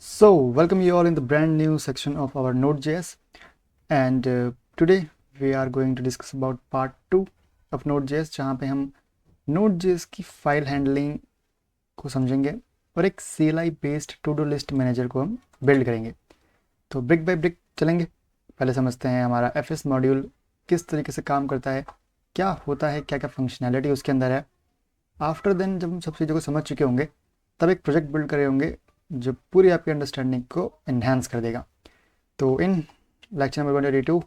So, welcome you all in the brand new section of our Node.js, and today we are going to discuss about part 2 of Node.js, जहाँ पे हम Node.js की file handling को समझेंगे और एक CLI based to do list manager को हम बिल्ड करेंगे। तो ब्रिक बाय ब्रिक चलेंगे। पहले समझते हैं हमारा FS मॉड्यूल किस तरीके से काम करता है, क्या होता है, क्या क्या फंक्शनैलिटी उसके अंदर है। आफ्टर देन जब हम सब चीज़ों को समझ चुके होंगे तब एक प्रोजेक्ट बिल्ड करे होंगे जो पूरी आपकी अंडरस्टैंडिंग को इन्हांस कर देगा। तो इन लेक्चर नंबर 182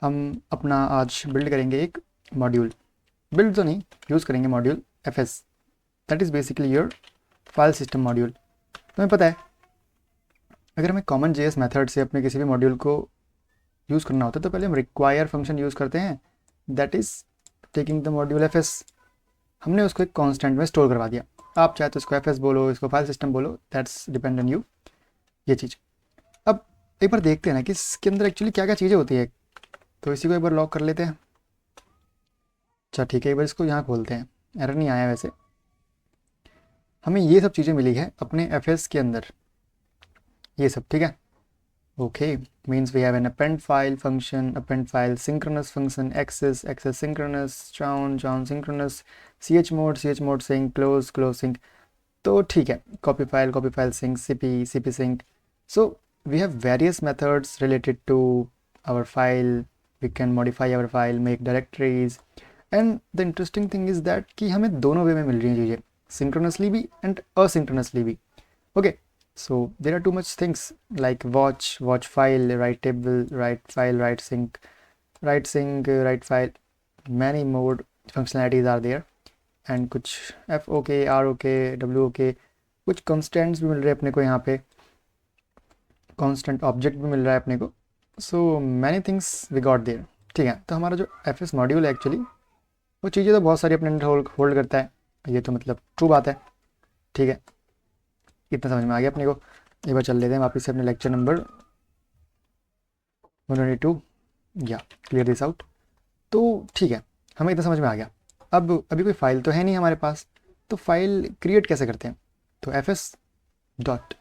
हम अपना आज बिल्ड करेंगे एक मॉड्यूल। बिल्ड तो नहीं, यूज़ करेंगे module FS, that is basically your file system module. तुम्हें पता है अगर हमें कॉमन JS मेथड से अपने किसी भी मॉड्यूल को यूज़ करना होता है तो पहले हम रिक्वायर फंक्शन यूज़ करते हैं, that is taking the module FS। हमने उसको एक कांस्टेंट में स्टोर करवा दिया। आप चाहे तो इसको FS बोलो, इसको फाइल सिस्टम बोलो, दैट्स डिपेंड ऑन यू ये चीज़। अब एक बार देखते हैं ना कि इसके अंदर एक्चुअली क्या क्या चीज़ें होती है। तो इसी को एक बार लॉक कर लेते हैं। अच्छा ठीक है, एक बार इसको यहाँ खोलते हैं। एरर नहीं आया वैसे। हमें ये सब चीज़ें मिली है अपने FS के अंदर, ये सब ठीक है। Okay, means we have an append file function, append file synchronous function, access synchronous, chown synchronous, ch mod sync, close sync. तो ठीक है, copy file sync, cp sync. So we have various methods related to our file. We can modify our file, make directories, and the interesting thing is that कि हमें दोनों वे में मिल रही हैं चीज़ें, सिंक्रोनसली भी एंड असिंक्रोनसली भी। Okay, so there are too much things like watch file, write table, write file, write sync, write file, many more functionalities are there। And कुछ FOK, ROK, WOK, कुछ कॉन्स्टेंट्स भी मिल रहे हैं अपने को, यहाँ पे कांस्टेंट ऑब्जेक्ट भी मिल रहा है अपने को। So many things we got there. ठीक है, तो हमारा जो FS मॉड्यूल है एक्चुअली वो चीज़ें तो बहुत सारी अपने अंदर होल्ड करता है, ये तो मतलब ट्रू बात है। ठीक है, इतना समझ में आ गया अपने को। एक बार चल लेते हैं वापस से अपने लेक्चर नंबर 122 या क्लियर दिस आउट। तो ठीक है, हमें इतना समझ में आ गया। अब अभी कोई फाइल तो है नहीं हमारे पास, तो फाइल क्रिएट कैसे करते हैं। तो FS डॉट,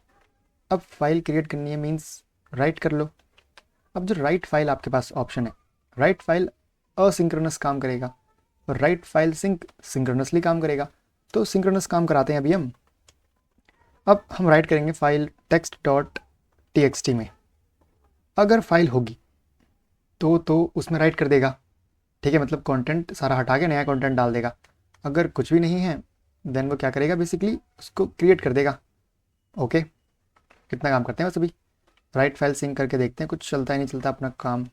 अब फाइल क्रिएट करनी है मीन्स राइट कर लो। अब जो राइट फाइल आपके पास ऑप्शन है, राइट फाइल असिंक्रोनस काम करेगा और राइट फाइल सिंक्रोनसली काम करेगा। तो सिंक्रोनस काम कराते हैं अभी हम। अब हम राइट करेंगे फाइल टेक्स्ट डॉट TXT में। अगर फाइल होगी तो उसमें राइट कर देगा। ठीक है, मतलब कंटेंट सारा हटा के नया कंटेंट डाल देगा। अगर कुछ भी नहीं है देन वो क्या करेगा, बेसिकली उसको क्रिएट कर देगा। ओके, कितना काम करते हैं बस अभी। राइट फाइल सिंक करके देखते हैं, कुछ चलता ही नहीं चलता अपना काम।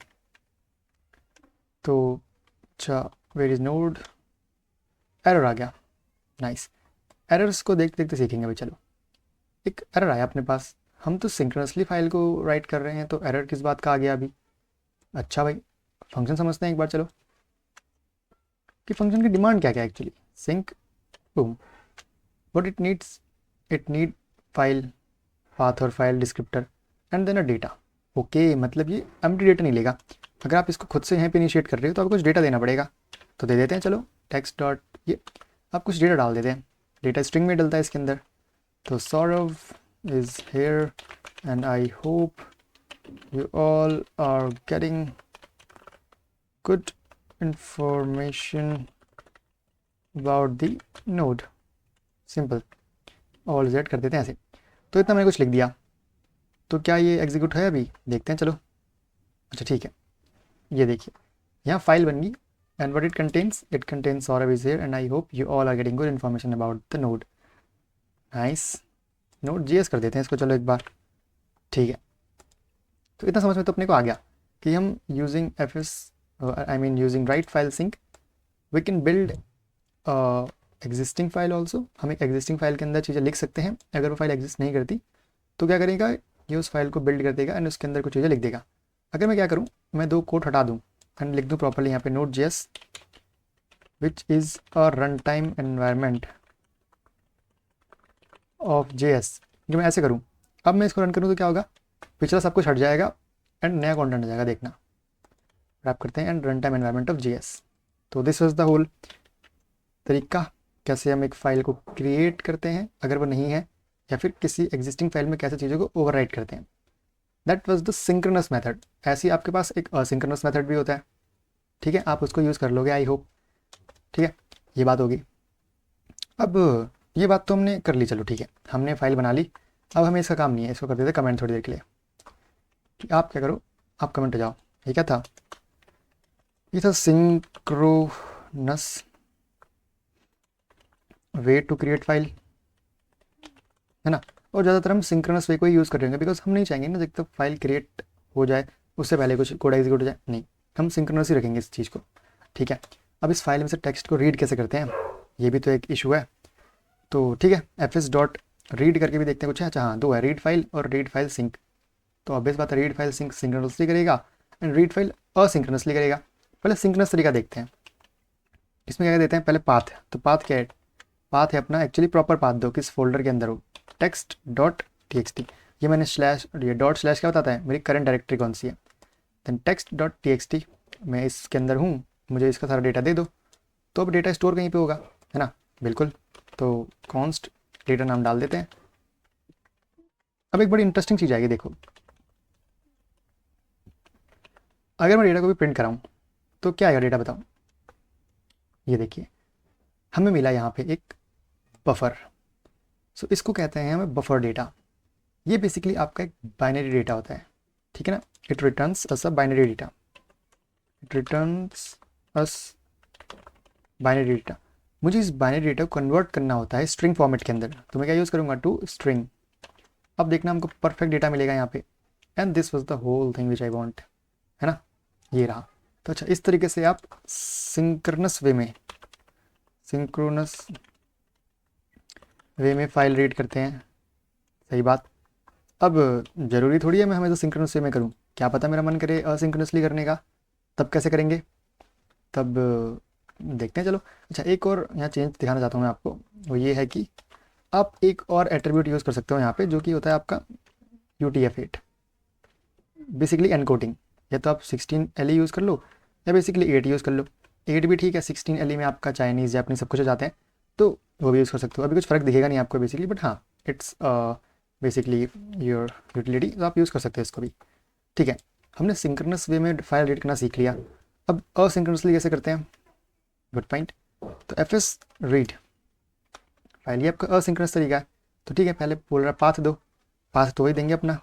तो अच्छा, वेयर इज नोड, एरर आ गया। नाइस, एरर्स को देखते देखते सीखेंगे भाई। चलो, एक एरर आया अपने पास, हम तो सिंक्रोनसली फाइल को राइट कर रहे हैं, तो एरर किस बात का आ गया अभी। अच्छा भाई, फंक्शन समझते हैं एक बार। चलो कि फंक्शन की डिमांड क्या क्या है actually. Sync boom, what it needs, it need file path और file descriptor and then a data. Okay, मतलब ये एम्प्टी डेटा नहीं लेगा। अगर आप इसको खुद से यहाँ पे इनिशिएट कर रहे हो तो आपको कुछ डेटा देना पड़ेगा, तो दे देते हैं। चलो टेक्स्ट डॉट, ये आप कुछ डेटा डाल देते हैं। डेटा स्ट्रिंग में डलता है इसके अंदर। तो Saurav is here and I hope you all are getting good information about the node। Simple, all Z कर देते हैं ऐसे। तो इतना मैंने कुछ लिख दिया, तो क्या ये एग्जीक्यूट है अभी, देखते हैं चलो। अच्छा ठीक है, ये देखिए यहाँ फाइल बन गई and what it contains Saurabh is here and I hope you all are getting good information about the node. Nice, Node.js कर देते हैं इसको चलो एक बार। ठीक है, तो इतना समझ में तो अपने को आ गया कि हम using FS, I mean using write file sync, we can build existing file also. हम एक एग्जिस्टिंग फाइल के अंदर चीज़ें लिख सकते हैं। अगर वो फाइल एग्जिस्ट नहीं करती तो क्या करेगा, ये उस फाइल को बिल्ड कर देगा एंड उसके अंदर कुछ चीज़ें लिख देगा। अगर मैं क्या करूँ, मैं 2 कोड हटा दूँ एंड लिख दूँ प्रॉपर्ली यहाँ पे Node.js which is a run time environment of JS। जो मैं ऐसे करूँ, अब मैं इसको रन करूँ तो क्या होगा, पिछला सब कुछ हट जाएगा एंड नया कंटेंट आ जाएगा। देखना, रैप करते हैं and run time environment of JS। तो दिस वाज द होल तरीका कैसे हम एक फ़ाइल को क्रिएट करते हैं। अगर वो नहीं है या फिर किसी एग्जिस्टिंग फाइल में कैसे चीज़ों को ओवरराइट करते हैं। That was the synchronous method. ऐसे ही आपके पास एक असिंक्रोनस मेथड भी होता है, ठीक है, आप उसको यूज़ कर लोगे आई होप। ठीक है, ये बात होगी। अब ये बात तो हमने कर ली, चलो ठीक है, हमने फाइल बना ली। अब हमें इसका काम नहीं है, इसको कर देते कमेंट थोड़ी देर के लिए कि आप क्या करो, आप कमेंट हो जाओ। ये क्या था, ये था synchronous way to create file, है ना। और ज़्यादातर हम सिंक्रोनस वे को ही यूज़ करेंगे बिकॉज हम नहीं चाहेंगे ना जब तक फाइल क्रिएट हो जाए उससे पहले कुछ कोड एग्जीक्यूट हो जाए, नहीं, हम सिंक्रोनस ही रखेंगे इस चीज़ को। ठीक है, अब इस फाइल में से टेक्स्ट को रीड कैसे करते हैं, ये भी तो एक इशू है। तो ठीक है, fs डॉट रीड करके भी देखते हैं कुछ है। अच्छा हाँ, दो है, रीड फाइल और रीड फाइल सिंक। तो ऑब्वियस बात है, रीड फाइल सिंक सिंक्रोनसली करेगा एंड रीड फाइल असिंक्रोनसली करेगा। पहले सिंक्रोनस तरीका देखते हैं। इसमें क्या देते हैं, पहले पाथ। तो पाथ क्या है, पाथ है अपना एक्चुअली प्रॉपर पाथ दो किस फोल्डर के अंदर हो, टेक्स्ट डॉट टी। ये मैंने स्लैश, ये डॉट स्लैश क्या बताता है मेरी करंट डायरेक्टरी कौन सी है। देन टेक्स्ट डॉट टी, मैं इसके अंदर हूँ, मुझे इसका सारा डेटा दे दो। तो अब डेटा स्टोर कहीं पे होगा, है ना, बिल्कुल। तो कॉन्स्ट डेटा नाम डाल देते हैं। अब एक बड़ी इंटरेस्टिंग चीज़ आएगी, देखो अगर मैं डेटा को भी प्रिंट कराऊँ तो क्या आएगा डेटा, बताऊँ। ये देखिए, हमें मिला यहाँ पे एक बफर। सो इसको कहते हैं हमें बफर डेटा। ये बेसिकली आपका एक बाइनरी डेटा होता है, ठीक है ना। It returns us a binary data, it returns us binary data. मुझे इस बाइनरी डेटा को कन्वर्ट करना होता है स्ट्रिंग फॉर्मेट के अंदर। तो मैं क्या यूज़ करूँगा, टू स्ट्रिंग। अब देखना हमको परफेक्ट डेटा मिलेगा यहाँ पे। And this was the whole thing which I want, है ना, ये रहा। तो अच्छा, इस तरीके से आप सिंक्रोनस वे में फाइल रीड करते हैं, सही बात। अब ज़रूरी थोड़ी है मैं हमेशा सिंक्रोनस वे में करूँ, क्या पता मेरा मन करे असिंक्रोनसली करने का, तब कैसे करेंगे, तब देखते हैं चलो। अच्छा, एक और यहाँ चेंज दिखाना चाहता हूँ मैं आपको, वो ये है कि आप एक और एट्रीब्यूट यूज़ कर सकते हो यहाँ पे, जो कि होता है आपका UTF-8, बेसिकली एनकोडिंग। या तो आप 16LE यूज़ कर लो या बेसिकली 8 यूज़ कर लो। 8 भी ठीक है, 16LE में आपका चाइनीज़ जापानीज सब कुछ हो जाते हैं, तो वो भी यूज़ कर सकते हो। अभी कुछ फ़र्क दिखेगा नहीं आपको बेसिकली, बट हाँ, इट्स बेसिकली योर यूटिलिटी, तो आप यूज़ कर सकते हो इसको भी। ठीक है, हमने सिंक्रोनस वे में फाइल रीड करना सीख लिया। अब असिंक्रोनसली कैसे करते हैं, गुड पॉइंट। तो fs रीड फाइल, ये आपका असिंक्रोनस तरीका है। तो ठीक है, पहले बोल रहा पाथ दो, पाथ तो वही देंगे अपना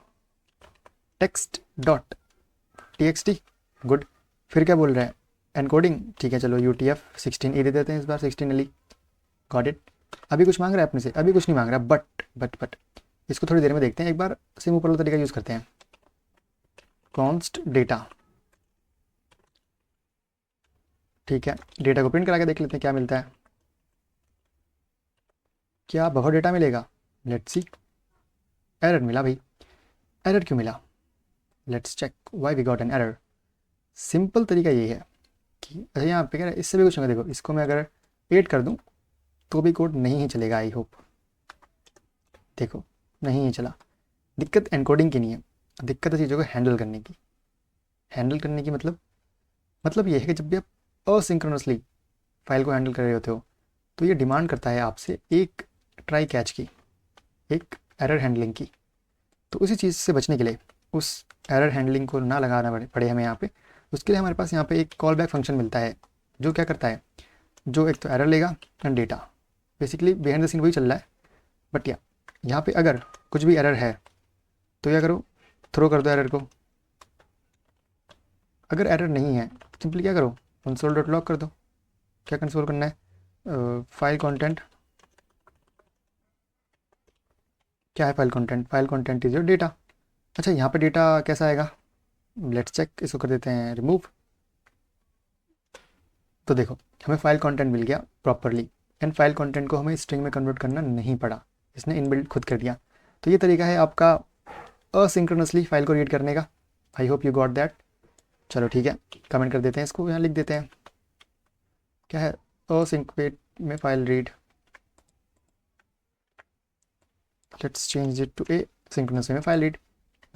टेक्स्ट डॉट टी, गुड। फिर क्या बोल रहा है, एनकोडिंग, ठीक है चलो UTF-16E दे देते हैं इस बार, 16LE, गॉट इट। अभी कुछ मांग रहा है अपने से, अभी कुछ नहीं मांग रहा, बट इसको थोड़ी देर में देखते हैं। एक बार सिम ऊपर वाला तरीका यूज़ करते हैं, कॉन्स्ट डेटा। ठीक है, डेटा को प्रिंट करा के देख लेते हैं क्या मिलता है। क्या बफर डेटा मिलेगा, लेट्स सी। एरर मिला भाई, एरर क्यों मिला, let's check why we got an error. Simple तरीका ये है कि अच्छा यहाँ पे क्या है, इससे भी कुछ नहीं, देखो इसको मैं अगर 8 कर दूँ तो भी कोड नहीं ही चलेगा, आई होप। देखो नहीं ही चला, दिक्कत एनकोडिंग की नहीं है, दिक्कत है चीज़ों को हैंडल करने की। हैंडल करने की मतलब ये है कि जब भी आप असिंक्रोनसली फाइल को हैंडल कर रहे होते हो तो ये डिमांड करता है आपसे एक ट्राई कैच की, एक एरर हैंडलिंग की। तो उसी चीज़ से बचने के लिए, उस एरर हैंडलिंग को ना लगाना पड़े हमें यहाँ पे, उसके लिए हमारे पास यहाँ पे एक कॉल बैक फंक्शन मिलता है, जो क्या करता है, जो एक तो एरर लेगा and data, basically behind the scene वही चल रहा है। बट यहाँ पे अगर कुछ भी एरर है तो क्या करो, थ्रो कर दो एरर को। अगर एरर नहीं है सिंपली क्या करो, कंसोल डॉट लॉग कर दो। क्या कंसोल करना है, फाइल कंटेंट, क्या है file content, file content is your data. अच्छा, यहाँ पे डेटा कैसा आएगा, लेट्स चेक, इसको कर देते हैं रिमूव। तो देखो हमें फाइल कंटेंट मिल गया प्रॉपरली, एंड फाइल कंटेंट को हमें स्ट्रिंग में कन्वर्ट करना नहीं पड़ा, इसने इनबिल्ट खुद कर दिया। तो ये तरीका है आपका असिंक्रोनसली फाइल को रीड करने का। आई होप यू गॉट दैट। चलो ठीक है, कमेंट कर देते हैं, इसको यहाँ लिख देते हैं, क्या है, असिंक में file read, let's change it to a synchronous में फाइल रीड।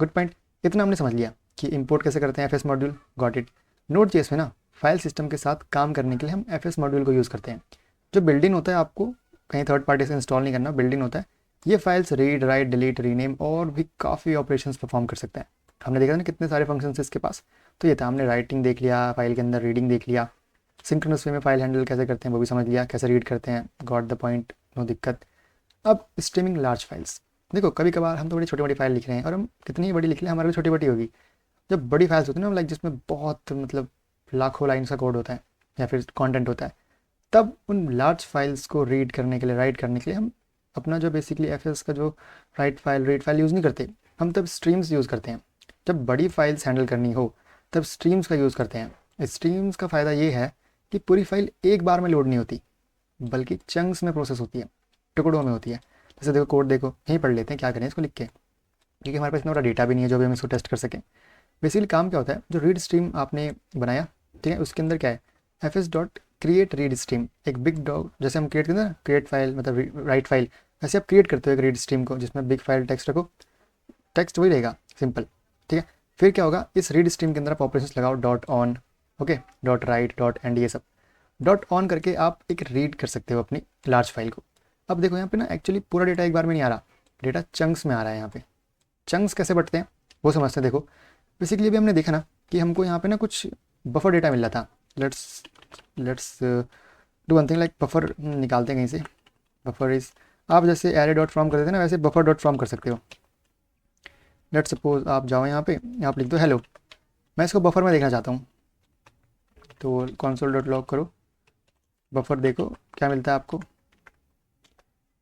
गुड पॉइंट, इतना हमने समझ लिया कि इंपोर्ट कैसे करते हैं FS module, got it. Node.js में ना फाइल सिस्टम के साथ काम करने के लिए हम FS मॉड्यूल को यूज़ करते हैं, जो बिल्ड इन होता है, आपको कहीं थर्ड पार्टी से इंस्टॉल नहीं करना, बिल्ड इन होता है। ये files read write delete rename और भी काफ़ी ऑपरेशंस परफॉर्म कर सकते हैं। हमने देखा था ना कितने सारे फंक्शंस इसके पास। तो ये था, हमने राइटिंग देख लिया, फाइल के अंदर रीडिंग देख लिया, सिंक्रोनस वे में फाइल हैंडल कैसे करते हैं वो भी समझ लिया, कैसे रीड करते हैं, गॉट द पॉइंट, नो दिक्कत। अब स्ट्रीमिंग लार्ज फाइल्स, देखो कभी कभार हम थोड़ी छोटी बड़ी फाइल लिख रहे हैं और हम कितनी ही बड़ी लिख लें हमारे लिए छोटी बड़ी होगी। जब बड़ी फाइल्स होती है ना, लाइक जिसमें बहुत मतलब लाखों लाइन का कोड होता है या फिर कंटेंट होता है, तब उन लार्ज फाइल्स को रीड करने के लिए, राइट करने के लिए हम अपना जो बेसिकली एफ का जो write file read file use नहीं करते, हम तब स्ट्रीम्स यूज़ करते हैं। जब बड़ी फाइल्स हैंडल करनी हो तब स्ट्रीम्स का यूज़ करते हैं। स्ट्रीम्स का फ़ायदा ये है कि पूरी फाइल एक बार में लोड नहीं होती, बल्कि चंक्स में प्रोसेस होती है, टुकड़ों में होती है। जैसे देखो कोड देखो, यहीं पढ़ लेते हैं क्या करें इसको लिख के, क्योंकि हमारे पास इतना बड़ा डेटा भी नहीं है जो भी हम इसको टेस्ट कर सकें। बेसिकली काम क्या होता है, जो रीड स्ट्रीम आपने बनाया, ठीक है, उसके अंदर क्या है, F S dot create read stream, एक बिग डॉग जैसे हम क्रिएट करते हैं ना, क्रिएट फाइल मतलब राइट फाइल, वैसे आप क्रिएट करते हो एक रीड स्ट्रीम को जिसमें बिग फाइल टेक्स्ट रखो, टेक्स्ट वही रहेगा सिंपल, ठीक है। फिर क्या होगा, इस रीड स्ट्रीम के अंदर आप ऑपरेशंस लगाओ, dot on, okay, dot right, dot and, ये सब डॉट ऑन करके आप एक रीड कर सकते हो अपनी लार्ज फाइल को। अब देखो यहाँ पे ना एक्चुअली पूरा डेटा एक बार में नहीं आ रहा, डेटा चंक्स में आ रहा है। यहाँ पे चंक्स कैसे बढ़ते हैं वो समझते हैं। देखो बेसिकली अभी हमने देखा ना कि हमको यहाँ पे ना कुछ बफर डेटा मिल रहा था। Let's do one thing, like buffer निकालते हैं कहीं से। बफर इज, आप जैसे एरे डॉट फ्रॉम करते थे ना, वैसे बफर डॉट फ्रॉम कर सकते हो। लेट सपोज आप जाओ यहाँ पे, आप लिख दो हेलो, मैं इसको बफर में देखना चाहता हूँ, तो कंसोल डॉट लॉग करो, बफर देखो क्या मिलता है आपको।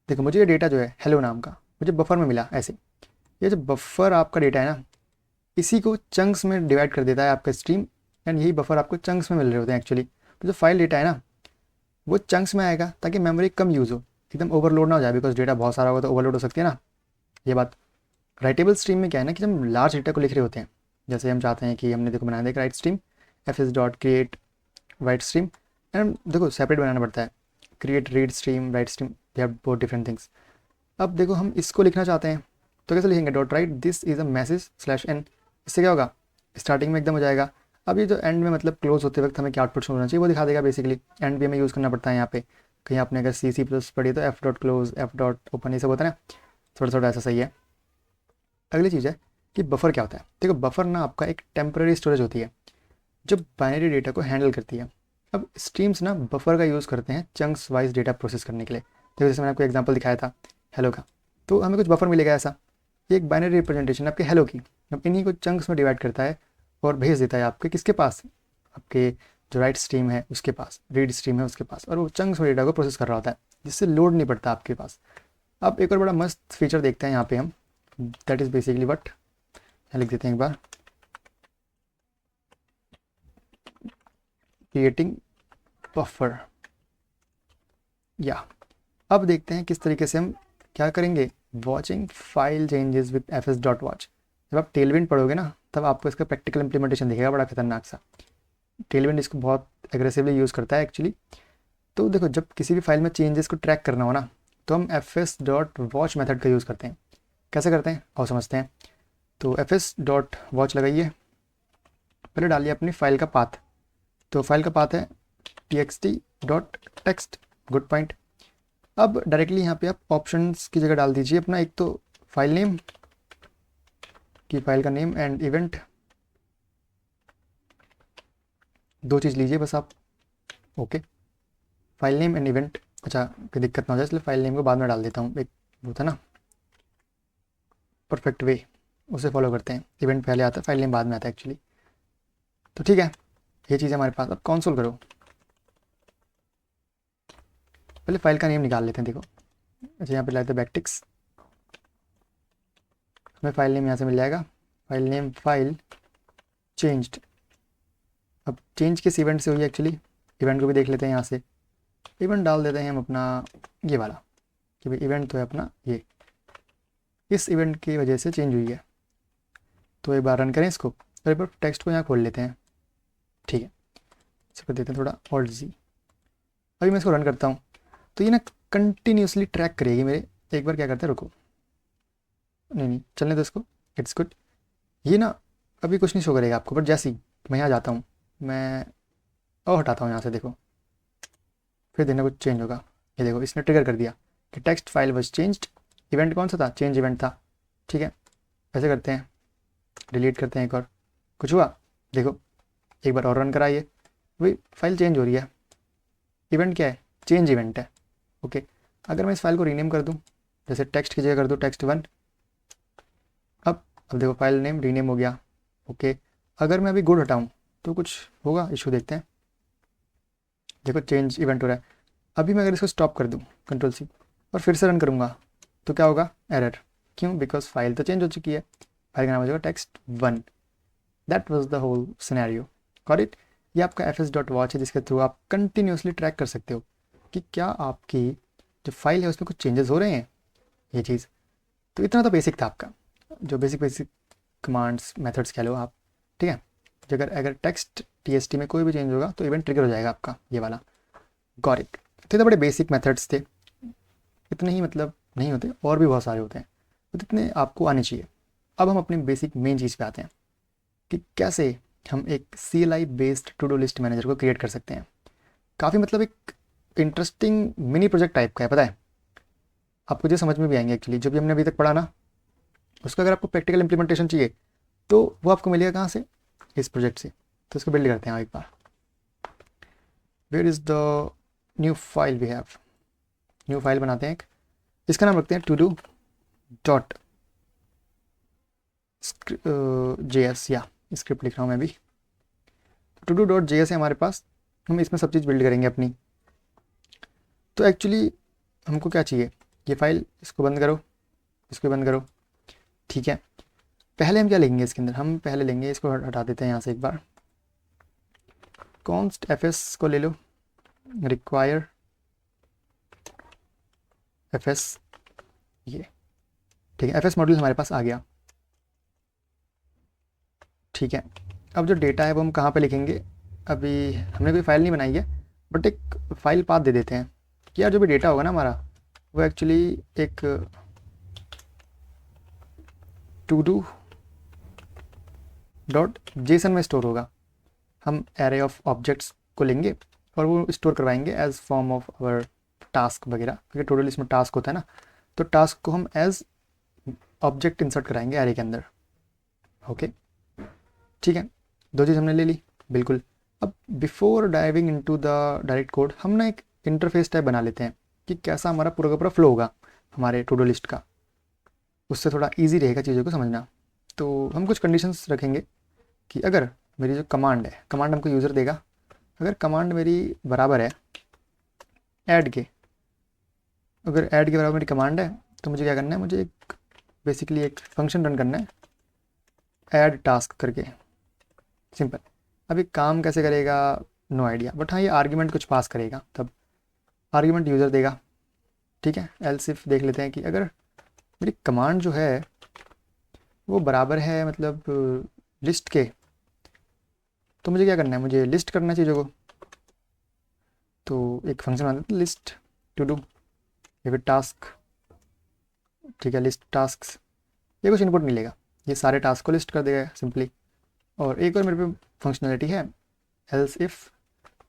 देखो मुझे ये डेटा जो है हेलो नाम का मुझे बफर में मिला। ऐसे ये जो बफर आपका डेटा है ना, इसी को चंक्स में डिवाइड कर देता है आपका स्ट्रीम, एंड यही बफर आपको चंक्स में मिल रहे होते हैं एक्चुअली। तो जो फाइल डेटा है ना वो चंक्स में आएगा ताकि मेमोरी कम यूज़ हो, एकदम ओवरलोड ना हो जाए, बिकॉज डेटा बहुत सारा होगा तो ओवरलोड हो सकती है ना ये बात। राइटेबल स्ट्रीम में क्या है ना कि जब हम लार्ज डेटा को लिख रहे होते हैं, जैसे हम चाहते हैं कि हमने देखो बनाया एक right stream, F S dot create right stream, and देखो सेपरेट बनाना पड़ता है, create read stream right stream, they have both different things. अब देखो हम इसको लिखना चाहते हैं तो कैसे लिखेंगे, dot write this is a message slash n, इससे क्या होगा, स्टार्टिंग में एकदम हो जाएगा। अब ये जो एंड में मतलब क्लोज होते वक्त हमें क्या आउटपुट शो होना चाहिए वो दिखा देगा। बेसिकली एंड भी हमें यूज़ करना पड़ता है यहाँ पे, कहीं आपने अगर सी प्लस पढ़ी तो F dot close, F dot open, ये सब होता है ना, थोड़ा थोड़ा ऐसा सही है। अगली चीज़ है कि बफर क्या होता है। देखो बफर ना आपका एक टेम्पररी स्टोरेज होती है जो बाइनरी डेटा को हैंडल करती है। अब स्ट्रीम्स ना बफर का यूज़ करते हैं चंक्स वाइज डेटा प्रोसेस करने के लिए। देखो जैसे मैंने आपको एग्जांपल दिखाया था हेलो का, तो हमें कुछ बफर मिलेगा ऐसा, ये एक बाइनरी रिप्रेजेंटेशन आपके हेलो की, अब इन्हीं को चंक्स में डिवाइड करता है और भेज देता है आपके किसके पास, आपके जो राइट स्ट्रीम है उसके पास, रीड स्ट्रीम है उसके पास, और वो चंक्स में डेटा को प्रोसेस कर रहा होता है जिससे लोड नहीं पड़ता आपके पास। अब एक और बड़ा मस्त फीचर देखते हैं यहाँ पे हम, दैट इज़ बेसिकली वट, लिख देते हैं एक बार, क्रिएटिंग बफर। या अब देखते हैं किस तरीके से हम क्या करेंगे, watching file changes with F S dot watch. जब आप टेलविंड पढ़ोगे ना तब आपको इसका प्रैक्टिकल इंप्लीमेंटेशन दिखेगा, बड़ा खतरनाक सा। टेलविंड इसको बहुत एग्रेसिवली यूज़ करता है एक्चुअली। तो देखो जब किसी भी फाइल में चेंजेस को ट्रैक करना हो ना तो हम F S dot watch method का यूज़ करते हैं। कैसे करते हैं और समझते हैं। तो एफ एस डॉट वॉच लगाइए, पहले डालिए अपनी फाइल का पाथ, तो फाइल का पाथ है txt.text, गुड पॉइंट। अब डायरेक्टली यहाँ पे आप ऑप्शंस की जगह डाल दीजिए अपना एक तो फाइल नेम की, फाइल का नेम एंड इवेंट, दो चीज़ लीजिए बस आप, okay, file name and event. अच्छा कोई दिक्कत ना हो जाए इसलिए फाइल नेम को बाद में डाल देता हूँ, एक वो था ना परफेक्ट वे, उसे फॉलो करते हैं, इवेंट पहले आता है फाइल नेम बाद में आता है एक्चुअली। तो ठीक है ये चीज़ हमारे पास। अब कंसोल करो, पहले फाइल का नेम निकाल लेते हैं। देखो अच्छा यहाँ पे लाते हैं बैकटिक्स, हमें फाइल नेम यहाँ से मिल जाएगा, फाइल नेम फाइल चेंज्ड। अब चेंज किस इवेंट से हुई है एक्चुअली, इवेंट को भी देख लेते हैं यहाँ से, इवेंट डाल देते हैं हम अपना ये वाला, कि भाई इवेंट तो है अपना ये, इस इवेंट की वजह से चेंज हुई है। तो एक बार रन करें इसको और एक बार टेक्स्ट को यहाँ खोल लेते हैं, ठीक है, इसे कर देते हैं थोड़ा ऑल्ट जी। अभी मैं इसको रन करता हूँ तो ये ना कंटिन्यूसली ट्रैक करेगी मेरे। एक बार क्या करते हैं, रुको, नहीं नहीं चलने दो इसको, इट्स गुड। ये ना अभी कुछ नहीं शो करेगा आपको, बट जैसे ही मैं यहाँ जाता हूँ, मैं और हटाता हूँ यहाँ से, देखो फिर देखना कुछ चेंज होगा। ये देखो इसने ट्रिगर कर दिया कि text file was changed event कौन सा था, चेंज इवेंट था, ठीक है। ऐसे करते हैं, डिलीट करते हैं एक और, कुछ हुआ देखो, एक बार और रन कराइए, वही फाइल चेंज हो रही है। इवेंट क्या है, चेंज इवेंट है, ओके। अगर मैं इस फाइल को रीनेम कर दूं, जैसे टेक्स्ट की जगह कर दूं text1, अब देखो फाइल नेम रीनेम हो गया, ओके। अगर मैं अभी गुड हटाऊं तो कुछ होगा, इशू देखते हैं। देखो चेंज इवेंट हो रहा है। अभी मैं अगर इसको स्टॉप कर दूं, Ctrl+C, और फिर से रन करूंगा तो क्या होगा, एरर। क्यों, बिकॉज फाइल तो चेंज हो चुकी है, फाइल का नाम हो जाएगा text1। That was the whole scenario, got it. ये आपका fs.watch है, जिसके थ्रू आप कंटिन्यूसली ट्रैक कर सकते हो कि क्या आपकी जो फाइल है उसमें कुछ चेंजेस हो रहे हैं, ये चीज़। तो इतना तो बेसिक था आपका, जो बेसिक कमांड्स मेथड्स कह लो आप, ठीक है। अगर टेक्स्ट TST में कोई भी चेंज होगा तो इवेंट ट्रिगर हो जाएगा आपका, ये वाला, गॉट इट। तो बड़े बेसिक मेथड्स थे, इतने ही मतलब नहीं होते, और भी बहुत सारे होते हैं, तो इतने आपको आने चाहिए। अब हम अपनी बेसिक मेन चीज़ पे आते हैं कि कैसे हम एक CLI based to do list manager को क्रिएट कर सकते हैं। काफ़ी मतलब एक इंटरेस्टिंग मिनी प्रोजेक्ट टाइप का है, पता है आपको, जो समझ में भी आएंगे एक्चुअली, जो भी हमने अभी तक पढ़ा ना, उसका अगर आपको प्रैक्टिकल इंप्लीमेंटेशन चाहिए तो वो आपको मिलेगा कहाँ से, इस प्रोजेक्ट से। तो इसको बिल्ड करते हैं एक बार। Where is the new file we have, new file बनाते हैं एक, इसका नाम रखते हैं to do डॉट JS, या स्क्रिप्ट लिख रहा हूँ मैं भी। to do डॉट JS है हमारे पास, हम इसमें सब चीज़ बिल्ड करेंगे अपनी। तो एक्चुअली हमको क्या चाहिए, ये फाइल, इसको बंद करो, इसको बंद करो, ठीक है। पहले हम क्या लेंगे इसके अंदर, हम पहले लेंगे, इसको हटा देते हैं यहाँ से एक बार, const fs को ले लो, रिक्वायर fs, ये ठीक है, fs मॉड्यूल हमारे पास आ गया, ठीक है। अब जो डेटा है वो हम कहाँ पे लिखेंगे, अभी हमने कोई फाइल नहीं बनाई है, बट एक फाइल पाथ दे देते हैं कि यार जो भी डेटा होगा ना हमारा, वो एक्चुअली एक टू डू डॉट जेसन में स्टोर होगा। हम एरे ऑफ ऑब्जेक्ट्स को लेंगे और वो स्टोर करवाएंगे as form of our task वगैरह, क्योंकि टोटल इसमें टास्क होता है ना, तो टास्क को हम एज ऑब्जेक्ट इंसर्ट कराएंगे एरे के अंदर, ओके, ठीक है। दो चीज़ हमने ले ली, बिल्कुल। अब before diving into the direct code, हम ना एक इंटरफेस टाइप बना लेते हैं कि कैसा हमारा पूरा का पूरा फ्लो होगा हमारे टू डू लिस्ट का, उससे थोड़ा इजी रहेगा चीज़ों को समझना। तो हम कुछ कंडीशंस रखेंगे कि अगर मेरी जो कमांड है, कमांड हमको यूज़र देगा, अगर कमांड मेरी बराबर है ऐड के, अगर ऐड के बराबर मेरी कमांड है, तो मुझे क्या करना है, मुझे एक बेसिकली एक फंक्शन रन करना है ऐड टास्क करके, सिंपल। अभी काम कैसे करेगा, नो आइडिया, बट हाँ ये आर्ग्यूमेंट कुछ पास करेगा, तब आर्ग्यूमेंट यूज़र देगा, ठीक है। एल्स इफ देख लेते हैं कि अगर मेरी कमांड जो है वो बराबर है मतलब लिस्ट के, तो मुझे क्या करना है, मुझे लिस्ट करना चाहिए चीज़ों को। तो एक फंक्शन आता है लिस्ट टू डू, या फिर टास्क, ठीक है, लिस्ट टास्क, ये कुछ इनपुट नहीं लेगा, ये सारे टास्क को लिस्ट कर देगा सिंपली। और एक और मेरे पे फंक्शनलिटी है, एल्स इफ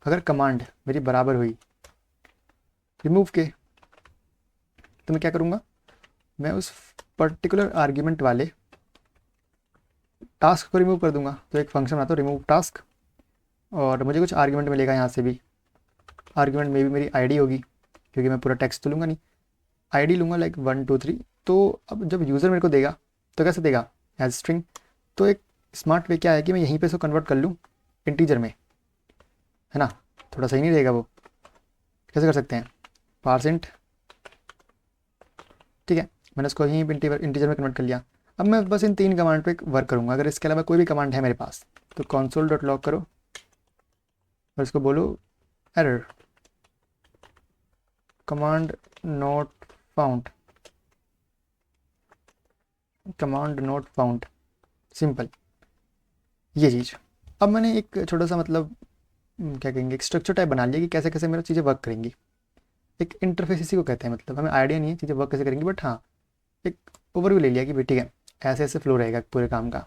अगर कमांड मेरी बराबर हुई रिमूव के, तो मैं क्या करूँगा, मैं उस पर्टिकुलर आर्ग्यूमेंट वाले टास्क को रिमूव कर दूंगा। तो एक फंक्शन आता है रिमूव टास्क, और मुझे कुछ आर्ग्यूमेंट मिलेगा यहाँ से भी, आर्ग्यूमेंट में भी मेरी आईडी होगी, क्योंकि मैं पूरा टेक्स्ट तो लूँगा नहीं, आईडी लूँगा लाइक 1 2 3। तो अब जब यूज़र मेरे को देगा तो कैसे देगा, एज स्ट्रिंग। तो एक स्मार्ट वे क्या है कि मैं यहीं पे इसको कन्वर्ट कर लूँ इंटीजर में, है ना, थोड़ा सही नहीं रहेगा वो, कैसे कर सकते हैं, पारसेंट, ठीक है, मैंने उसको यहीं पे इंटीजर में कन्वर्ट कर लिया। अब मैं बस इन 3 कमांड पे वर्क करूँगा, अगर इसके अलावा कोई भी कमांड है मेरे पास तो console.log करो और इसको बोलो error command not found, command not found, simple, ये चीज़। अब मैंने एक छोटा सा मतलब क्या कहेंगे, एक स्ट्रक्चर टाइप बना लिया कि कैसे कैसे मेरा चीज़ें वर्क करेंगी। एक इंटरफेस इसी को कहते हैं, मतलब हमें आइडिया नहीं है चीज़ें वर्क कैसे करेंगी, बट हाँ एक ओवरव्यू ले लिया कि भाई ठीक है ऐसे ऐसे फ्लो रहेगा पूरे काम का,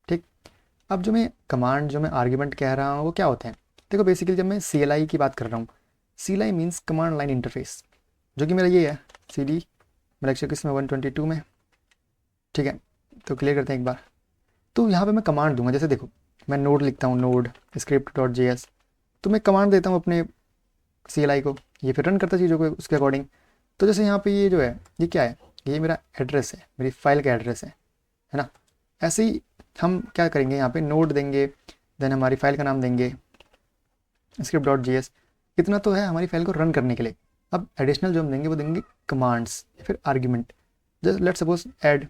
ठीक। अब जो मैं कमांड, जो मैं आर्ग्यूमेंट कह रहा हूँ वो क्या होते हैं, देखो बेसिकली जब मैं CLI की बात कर रहा हूँ, CLI means command line interface, जो कि मेरा ये है CD मैं लेक्चर किस में 122 में, ठीक है। तो क्लियर करते हैं एक बार। तो यहाँ पे मैं कमांड दूंगा, जैसे देखो मैं नोड लिखता हूँ, नोड स्क्रिप्ट डॉट JS, तो मैं कमांड देता हूँ अपने CLI को, ये फिर रन करता है चीज़ों को उसके अकॉर्डिंग। तो जैसे यहाँ पे ये जो है ये क्या है, ये मेरा एड्रेस है, मेरी फाइल का एड्रेस है ना। ऐसे ही हम क्या करेंगे, यहाँ पे नोड देंगे, देन हमारी फाइल का नाम देंगे स्क्रिप्ट डॉट JS। इतना तो है हमारी फाइल को रन करने के लिए। अब एडिशनल जो हम देंगे वो देंगे कमांड्स या फिर argument. Just let suppose add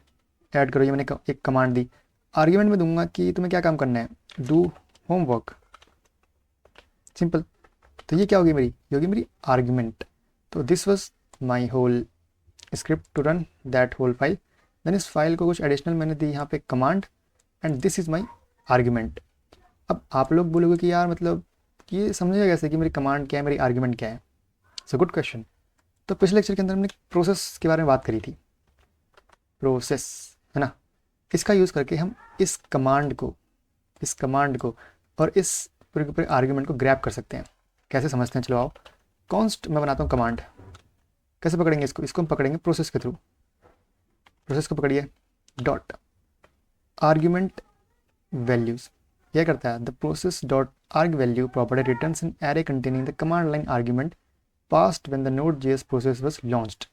करो, ये मैंने एक कमांड दी, आर्ग्यूमेंट में दूंगा कि तुम्हें क्या काम करना है, डू होमवर्क, सिंपल। तो ये क्या होगी मेरी, ये होगी मेरी आर्ग्यूमेंट। तो this was my whole script to run that whole file. Then इस फाइल को कुछ एडिशनल मैंने दी यहाँ पे command, and this is my argument. अब आप लोग बोलोगे कि यार मतलब ये समझेगा कैसे कि मेरी कमांड क्या है, मेरी आर्ग्यूमेंट क्या है। So good question. तो पिछले लेक्चर के अंदर हमने प्रोसेस के बारे में बात करी थी, प्रोसेस है ना। इसका यूज़ करके हम इस कमांड को और इस पूरे के पूरे आर्ग्यूमेंट को ग्रैब कर सकते हैं। कैसे समझते हैं, चलो आओ। कॉन्स्ट मैं बनाता हूँ कमांड, कैसे पकड़ेंगे इसको हम पकड़ेंगे प्रोसेस के थ्रू। प्रोसेस को पकड़िए, डॉट आर्ग्यूमेंट वैल्यूज़, यह करता है the process dot arg value property returns in array containing the command line argument passed when the Node.js process was launched.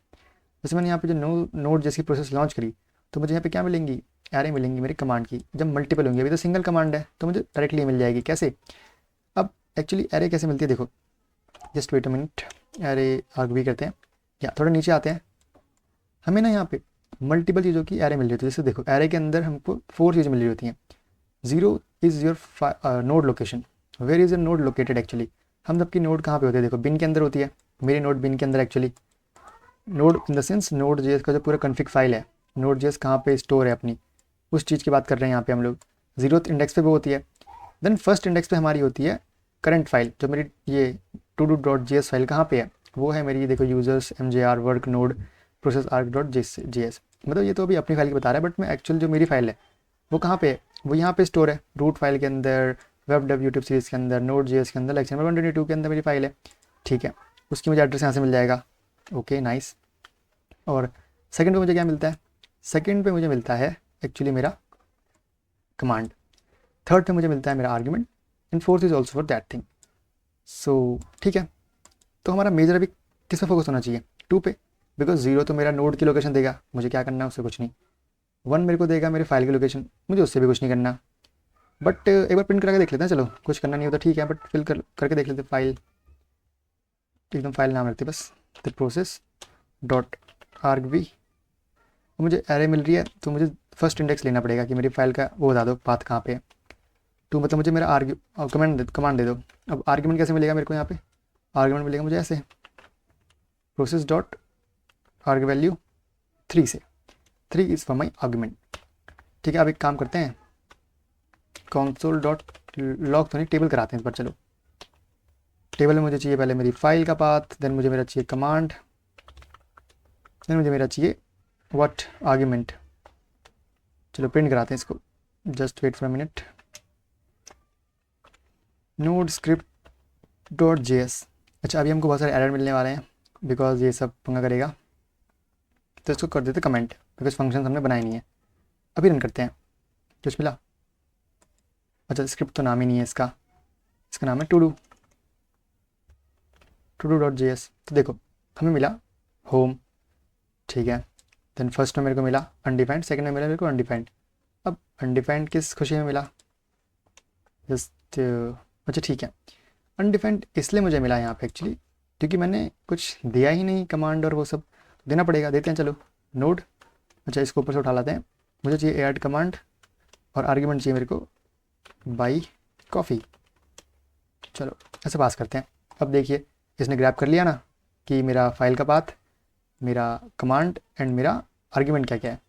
जैसे मैंने यहाँ पे जो Node.js की प्रोसेस लॉन्च करी, तो मुझे यहाँ पे क्या मिलेंगी, एरे मिलेंगी मेरी कमांड की। जब मल्टीपल होंगी, अभी तो सिंगल कमांड है तो मुझे डायरेक्टली मिल जाएगी। कैसे, अब एक्चुअली एरे कैसे मिलती है देखो, just wait a minute, array arg भी करते हैं या थोड़ा नीचे आते हैं। हमें ना यहाँ पे मल्टीपल चीज़ों की एरे मिल रही होती है। जैसे देखो एरे के अंदर हमको 4 चीज़ें मिल रही होती हैं। 0 is your node location, where is your node located. Actually हम सबकी नोड कहाँ पे होती है, देखो बिन के अंदर होती है, मेरी नोड बिन के अंदर। Actually node in the sense Node.js का जो पूरा कॉन्फ़िग फाइल है, Node.js कहाँ पे स्टोर है अपनी, उस चीज़ की बात कर रहे हैं यहाँ पे हम लोग। 0th इंडेक्स पे वो होती है। देन फर्स्ट इंडेक्स पे हमारी होती है करंट फाइल, जो मेरी ये to-do.js फाइल कहाँ पे है, वो है मेरी देखो users mjr work node process arg.js। मतलब ये तो अभी अपनी फाइल की बता रहा है, बट मैं एक्चुअल जो मेरी फाइल है वो कहाँ पे है, वो यहाँ पे स्टोर है रूट फाइल के अंदर, वेब डेव यूट्यूब सीरीज़ के अंदर, Node.js के अंदर, लेक्चर नंबर 122 के अंदर मेरी फाइल है, ठीक है। उसकी मुझे एड्रेस यहाँ से मिल जाएगा, ओके नाइस। और सेकंड पे मुझे क्या मिलता है, सेकंड पे मुझे मिलता है एक्चुअली मेरा कमांड, थर्ड पे मुझे मिलता है मेरा argument, and fourth is also for that thing. So ठीक है, तो हमारा मेजर अभी किस पे फोकस होना चाहिए, 2 पे, बिकॉज 0 तो मेरा नोड की लोकेशन देगा, मुझे क्या करना है उससे कुछ नहीं। 1 मेरे को देगा मेरी फाइल की लोकेशन, मुझे उससे भी कुछ नहीं करना। बट एक बार प्रिंट करके देख लेते हैं, चलो कुछ करना नहीं होता ठीक है, बट फिल करके देख लेते, फाइल एकदम फाइल नाम रखते बस, द प्रोसेस डॉट आर्ग वी। मुझे एरे मिल रही है तो मुझे फर्स्ट इंडेक्स लेना पड़ेगा कि मेरी फाइल का वो बता दो पाथ कहाँ पे है। तो मतलब मुझे मेरा कमांड दे दो। अब आर्ग्यूमेंट कैसे मिलेगा मेरे को, यहाँ पे आर्ग्यूमेंट मिलेगा मुझे ऐसे, प्रोसेस डॉट आर्ग वैल्यू 3 से, 3 इज़ फॉर माई आर्ग्यूमेंट। ठीक है, अब एक काम करते हैं, कंसोल डॉट लॉग तो नहीं, टेबल कराते हैं इस बार। चलो टेबल में मुझे चाहिए पहले मेरी फाइल का पाथ, देन मुझे मेरा चाहिए कमांड, देन मुझे मेरा चाहिए व्हाट आर्ग्यूमेंट। चलो प्रिंट कराते हैं इसको, just wait for a minute. Node script dot JS। अच्छा अभी हमको बहुत सारे एरर मिलने वाले हैं बिकॉज ये सब पंगा करेगा, तो इसको कर देते कमेंट, बिकॉज फंक्शन हमने बनाए नहीं है। अभी रन करते हैं, कुछ मिला। अच्छा स्क्रिप्ट तो नाम ही नहीं है इसका, इसका नाम है टू डू डॉट JS। तो देखो हमें मिला होम, ठीक है। देन फर्स्ट में मेरे को मिला अनडिफाइंड, सेकंड में मिला मेरे को अनडिफाइंड। अब अनडिफाइंड किस खुशी में मिला, जस्ट अच्छा ठीक है, अनडिफाइंड इसलिए मुझे मिला यहाँ पे एक्चुअली क्योंकि मैंने कुछ दिया ही नहीं कमांड और वो सब, देना पड़ेगा, देते हैं चलो। नोड, अच्छा इसको ऊपर से उठा लाते हैं, मुझे चाहिए ऐड कमांड और आर्ग्यूमेंट चाहिए मेरे को बाई कॉफ़ी। चलो ऐसे पास करते हैं। अब देखिए इसने ग्रैब कर लिया ना कि मेरा फाइल का पाथ, मेरा कमांड एंड मेरा आर्ग्यूमेंट क्या क्या है।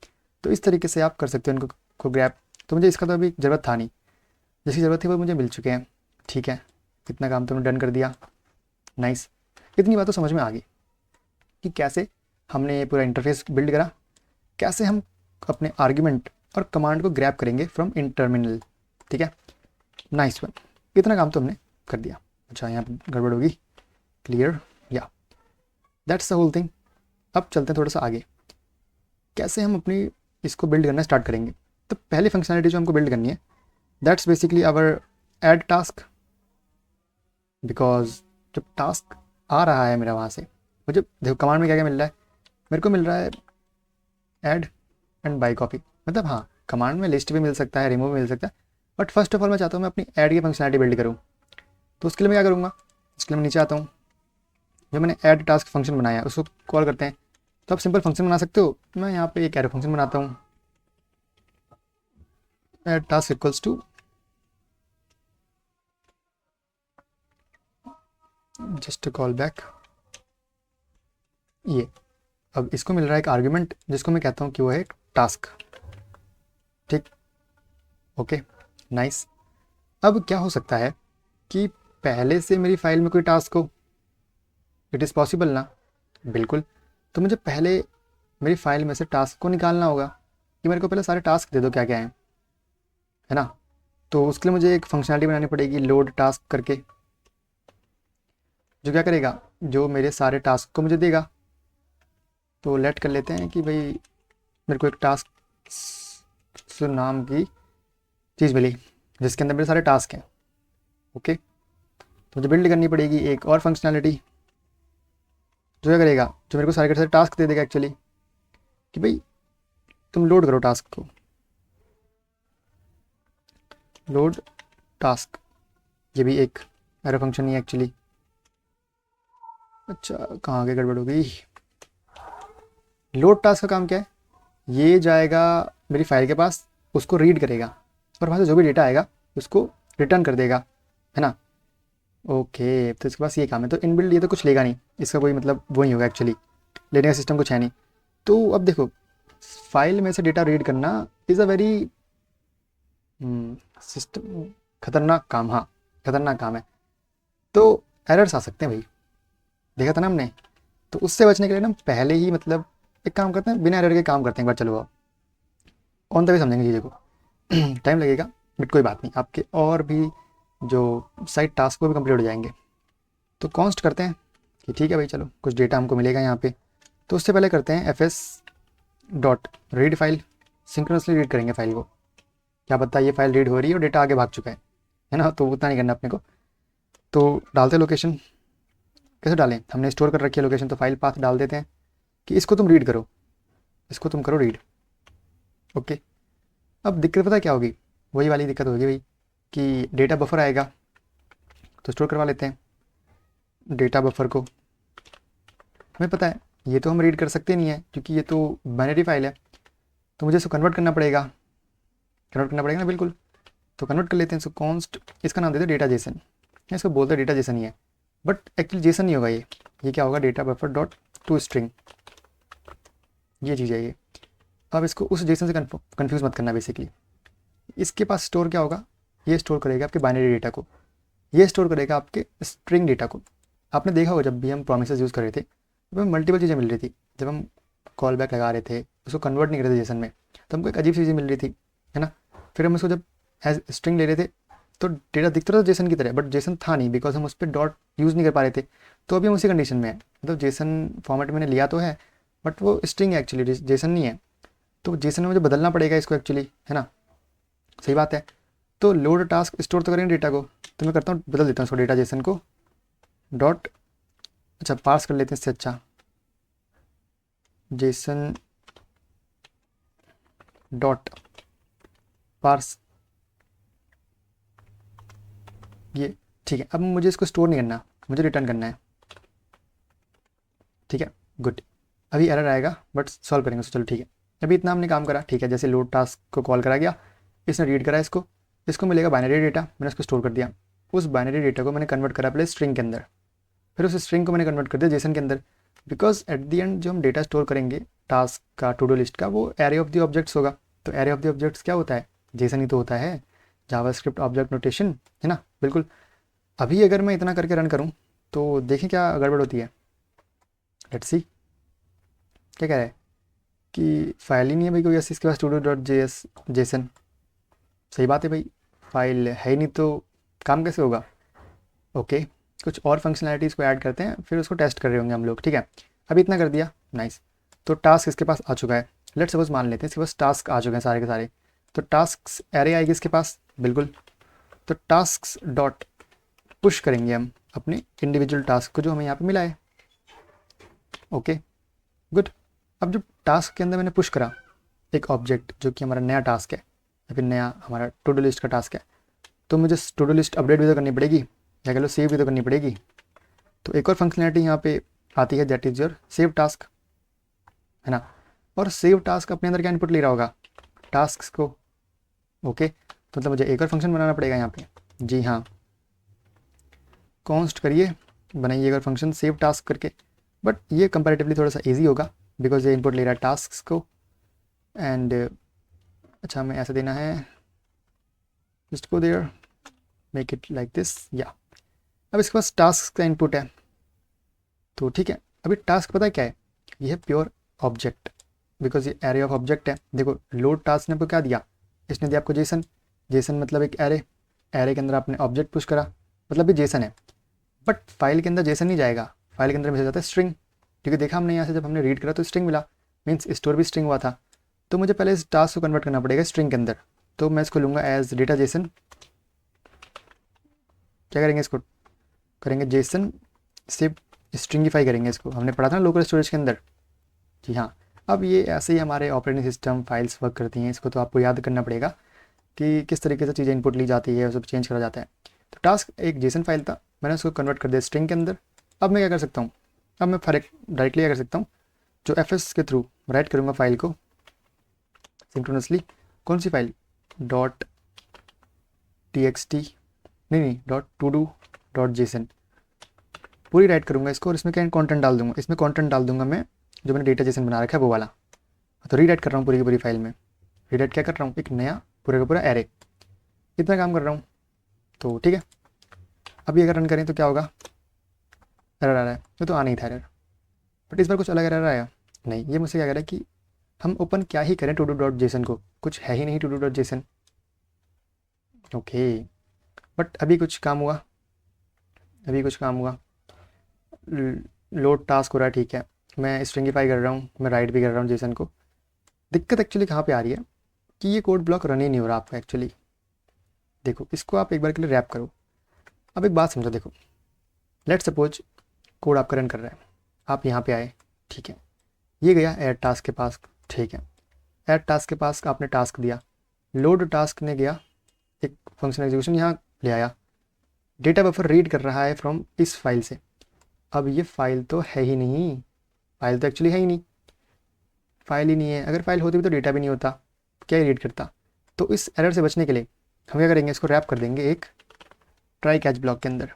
तो इस तरीके से आप कर सकते हो इनको को ग्रैब। तो मुझे इसका तो अभी ज़रूरत था नहीं, जिसकी ज़रूरत थी वो मुझे मिल चुके हैं, ठीक है। इतना काम तो मैंने डन कर दिया, नाइस। इतनी बात तो समझ में आ गई कि कैसे हमने ये पूरा इंटरफेस बिल्ड करा, कैसे हम अपने आर्ग्यूमेंट और कमांड को ग्रैब करेंगे फ्रॉम इन टर्मिनल, ठीक है। नाइस वन, इतना काम तो हमने कर दिया। अच्छा यहाँ पर गड़बड़ होगी, क्लियर, या दैट्स द होल थिंग। अब चलते हैं थोड़ा सा आगे। कैसे हम अपनी इसको बिल्ड करना स्टार्ट करेंगे। तो पहली फंक्शनलिटी जो हमको बिल्ड करनी है, that's basically our add task. Because जब टास्क आ रहा है मेरा वहाँ से, मुझे देखो कमांड में क्या क्या मिल रहा है, मेरे को मिल रहा है ऐड एंड बाई कॉपी। मतलब हाँ, कमांड में लिस्ट भी मिल सकता है, रिमूव भी मिल सकता है, बट फर्स्ट ऑफ ऑल मैं चाहता हूँ मैं अपनी ऐड की फंक्शनलिटी बिल्ड करूँ। तो उसके लिए मैं क्या करूँगा, उसके लिए मैं नीचे आता हूँ, जो मैंने ऐड टास्क फंक्शन बनाया है उसको कॉल करते हैं। तो आप सिंपल फंक्शन बना सकते हो, मैं यहाँ पे एक एरो फंक्शन बनाता हूँ, add task equals to just call back. ये अब इसको मिल रहा है एक आर्ग्यूमेंट जिसको मैं कहता हूँ कि वो है एक टास्क। ठीक, ओके, नाइस। अब क्या हो सकता है कि पहले से मेरी फाइल में कोई टास्क हो, इट इज़ पॉसिबल ना, बिल्कुल। तो मुझे पहले मेरी फाइल में से टास्क को निकालना होगा कि मेरे को पहले सारे टास्क दे दो क्या क्या हैं, है ना। तो उसके लिए मुझे एक फंक्शनलिटी बनानी पड़ेगी लोड टास्क करके, जो क्या करेगा, जो मेरे सारे टास्क को मुझे देगा। तो लेट कर लेते हैं कि भाई मेरे को एक टास्क नाम की चीज़ मिली जिसके अंदर मेरे सारे टास्क हैं। ओके, तो मुझे बिल्ड करनी पड़ेगी एक और फंक्शनैलिटी जो क्या करेगा, जो मेरे को सारे के सारे टास्क दे देगा एक्चुअली, कि भाई तुम लोड करो टास्क को, लोड टास्क। ये भी एक एरो फंक्शन ही है एक्चुअली। अच्छा, कहाँ आगे गड़बड़ हो गई। लोड टास्क का काम क्या है, ये जाएगा मेरी फाइल के पास, उसको रीड करेगा और वहाँ से जो भी डेटा आएगा उसको रिटर्न कर देगा, है ना। ओके, तो इसके पास ये काम है। तो इनबिल्ड ये तो कुछ लेगा नहीं, इसका कोई मतलब वो ही होगा एक्चुअली, लेने का सिस्टम कुछ है नहीं। तो अब देखो, फाइल में से डेटा रीड करना इज़ अ वेरी सिस्टम खतरनाक काम, हाँ खतरनाक काम है। तो एरर्स आ सकते हैं भाई, देखा था ना हमने। तो उससे बचने के लिए ना पहले ही मतलब एक काम करते हैं, बिना एरर के काम करते हैं एक बार। चलो आप ऑन द वे समझेंगे चीज़ें को, टाइम लगेगा बट कोई बात नहीं, आपके और भी जो साइड टास्क वो भी कंप्लीट हो जाएंगे। तो कॉन्स्ट करते हैं कि ठीक है भाई, चलो कुछ डेटा हमको मिलेगा यहाँ पे। तो उससे पहले करते हैं F S dot read file, synchronously read करेंगे फाइल को। क्या पता ये फाइल रीड हो रही है और डेटा आगे भाग चुका है ना, तो उतना नहीं करना अपने को। तो डालते लोकेशन, कैसे डालें, हमने स्टोर कर रखी है लोकेशन, तो फाइल पाथ डाल देते हैं कि इसको तुम रीड करो, इसको तुम करो रीड। ओके, अब दिक्कत पता है क्या होगी, वही वाली दिक्कत होगी भाई कि डेटा बफर आएगा। तो स्टोर करवा लेते हैं डेटा बफर को। हमें पता है ये तो हम रीड कर सकते नहीं है क्योंकि ये तो बाइनरी फाइल है, तो मुझे इसको कन्वर्ट करना पड़ेगा, कन्वर्ट करना पड़ेगा ना, बिल्कुल। तो कन्वर्ट कर लेते हैं इसको, कॉन्स्ट इसका नाम देते हैं डेटा जेसन, इसको बोलते हैं डेटा जेसन ही है, बट एक्चुअली जेसन नहीं होगा ये क्या होगा, data buffer dot to string, ये चीज़ है ये। अब इसको उस जेसन से कन्फ्यूज़ मत करना। बेसिकली इसके पास स्टोर क्या होगा, ये स्टोर करेगा आपके बाइनरी डेटा को, ये स्टोर करेगा आपके स्ट्रिंग डेटा को। आपने देखा होगा जब भी हम प्रोमिसेस यूज़ कर रहे थे तो हमें मल्टीपल चीज़ें मिल रही थी, जब हम कॉल बैक लगा रहे थे उसको कन्वर्ट नहीं कर रहे थे जेसन में, तो हमको एक अजीब सी चीज़ मिल रही थी, है ना। फिर हम उसको जब एज स्ट्रिंग ले रहे थे तो डेटा दिखता था जेसन की तरह, बट जेसन था नहीं, बिकॉज हम उस पर डॉट यूज़ नहीं कर पा रहे थे। तो अभी हम उसी कंडीशन में है, मतलब जेसन फॉर्मेट मैंने लिया तो है बट वो स्ट्रिंग है एक्चुअली, जेसन नहीं है। तो जेसन में मुझे बदलना पड़ेगा इसको एक्चुअली, है ना, सही बात है। तो लोड टास्क स्टोर तो करेंगे डेटा को, तो मैं करता हूँ बदल देता हूँ इसको डेटा जेसन को डॉट, अच्छा पार्स कर लेते हैं इससे अच्छा, जेसन डॉट पार्स, ये ठीक है। अब मुझे इसको स्टोर नहीं करना, मुझे रिटर्न करना है, ठीक है गुड। अभी एरर आएगा बट सॉल्व करेंगे उसको, चलो ठीक है। अभी इतना हमने काम करा, ठीक है, जैसे लोड टास्क को कॉल करा गया, इसने रीड करा इसको, इसको मिलेगा बाइनरी डेटा, मैंने उसको स्टोर कर दिया। उस बाइनरी डेटा को मैंने कन्वर्ट करा पहले स्ट्रिंग के अंदर, फिर उस स्ट्रिंग को मैंने कन्वर्ट कर दिया जेसन के अंदर। बिकॉज एट द एंड जो हम डेटा स्टोर करेंगे टास्क का, टू डू लिस्ट का, वो एरे ऑफ द ऑब्जेक्ट्स होगा। तो एरे ऑफ द ऑब्जेक्ट्स क्या होता है, जेसन ही तो होता है, जावास्क्रिप्ट ऑब्जेक्ट नोटेशन, है ना, बिल्कुल। अभी अगर मैं इतना करके रन करूँ तो देखें क्या गड़बड़ होती है, लेट्स सी क्या कह रहा है कि फाइल ही नहीं है भाई कोई ऐसी इसके पास, to dot J S JSON. सही बात है भाई, फाइल है ही नहीं तो काम कैसे होगा। ओके, कुछ और फंक्शनैलिटीज़ को ऐड करते हैं, फिर उसको टेस्ट कर रहे होंगे हम लोग, ठीक है। अभी इतना कर दिया, नाइस। तो टास्क इसके पास आ चुका है, लेट्स सपोज मान लेते हैं इसके पास टास्क आ चुके हैं सारे के सारे, तो टास्क एरे आएगी इसके पास, बिल्कुल। तो टास्क डॉट पुश करेंगे हम अपने इंडिविजुअल टास्क को जो हमें यहाँ पे मिला है। Okay good. अब जो टास्क के अंदर मैंने पुश करा एक ऑब्जेक्ट जो कि हमारा नया टास्क है या फिर नया हमारा टू डू लिस्ट का टास्क है, तो मुझे टू डू लिस्ट अपडेट भी तो करनी पड़ेगी, या कह लो सेव भी तो करनी पड़ेगी। तो एक और फंक्शनैलिटी यहाँ पे आती है, that is your save task, है ना। और सेव टास्क अपने अंदर क्या इनपुट ले रहा होगा, टास्क को। ओके तो मतलब मुझे एक और फंक्शन बनाना पड़ेगा यहाँ पे। जी हाँ, कॉन्स्ट करिए, बनाइए एक और फंक्शन सेव टास्क करके। बट ये कंपैरेटिवली थोड़ा सा ईजी होगा बिकॉज ये इनपुट ले रहा है टास्क को। एंड अच्छा हमें ऐसे देना है, just go there, make it like this, या। अब इसके पास टास्क का इनपुट है, तो ठीक है। अभी टास्क पता है क्या है, ये है प्योर ऑब्जेक्ट, बिकॉज ये एरे ऑफ ऑब्जेक्ट है। देखो लोड टास्क ने आपको क्या दिया, इसने दिया आपको जेसन। जेसन मतलब एक एरे, एरे के अंदर आपने ऑब्जेक्ट पुश करा, मतलब ये जेसन है। बट फाइल के अंदर जेसन नहीं जाएगा, फाइल के अंदर मैसेज आता है स्ट्रिंग, क्योंकि देखा हमने यहाँ से जब हमने रीड करा तो स्ट्रिंग मिला, मीन्स स्टोर भी स्ट्रिंग हुआ था। तो मुझे पहले इस टास्क को कन्वर्ट करना पड़ेगा स्ट्रिंग के अंदर। तो मैं इसको लूँगा एज डेटा जेसन। क्या करेंगे, इसको करेंगे जेसन से स्ट्रिंगिफाई करेंगे, इसको हमने पढ़ा था ना लोकल स्टोरेज के अंदर। जी हाँ, अब ये ऐसे ही हमारे ऑपरेटिंग सिस्टम फाइल्स वर्क करती हैं, इसको तो आपको याद करना पड़ेगा कि किस तरीके से चीज़ें इनपुट ली जाती है, सब चेंज करा जाता है। तो टास्क एक जेसन फाइल था, मैंने उसको कन्वर्ट कर दिया स्ट्रिंग के अंदर। अब मैं क्या कर सकता हूँ, अब मैं डायरेक्टली क्या कर सकता हूँ, जो एफएस के थ्रू राइट करूँगा फाइल को सिंक्रोनसली। कौन सी फाइल, डॉट txt, नहीं dot to do dot Jason, पूरी राइट करूँगा इसको। और इसमें क्या कंटेंट डाल दूँगा, इसमें कंटेंट डाल दूँगा मैं जो मैंने डेटा जेसन बना रखा है वो वाला। तो रीराइट कर रहा हूँ पूरी की पूरी फाइल में। रीराइट क्या कर रहा हूँ, एक नया पूरे का पूरा एरे, इतना काम कर रहा हूँ। तो ठीक है, अभी अगर रन करें तो क्या होगा, एरर आ रहा है, ये तो आना ही था एरर। बट इस बार कुछ अलग एरर आया नहीं, ये मुझसे क्या कह रहा है कि हम ओपन क्या ही करें टू डू डॉट जेसन को, कुछ है ही नहीं to do dot JSON. Okay but अभी कुछ काम हुआ, अभी कुछ काम हुआ, लोड टास्क हो रहा है, ठीक है। मैं स्ट्रिंगिफाई कर रहा हूँ, मैं राइट भी कर रहा हूँ जेसन को। दिक्कत एक्चुअली कहाँ पे आ रही है कि ये कोड ब्लॉक रन ही नहीं हो रहा आपका एक्चुअली। देखो इसको आप एक बार के लिए रैप करो। अब एक बात समझो, देखो लेट सपोज कोड आपका रन कर रहा है, आप यहाँ पे आए, ठीक है। ये गया ऐड टास्क के पास, ठीक है। ऐड टास्क के पास आपने टास्क दिया, लोड टास्क ने गया एक फंक्शन एग्जीक्यूशन यहाँ ले आया, डेटा बफर रीड कर रहा है फ्रॉम इस फाइल से। अब ये फाइल तो है ही नहीं, फाइल तो एक्चुअली है ही नहीं, फाइल ही नहीं है। अगर फाइल होती भी तो डेटा भी नहीं होता, क्या ही रीड करता। तो इस एरर से बचने के लिए हम क्या करेंगे, इसको रैप कर देंगे एक ट्राई कैच ब्लॉक के अंदर।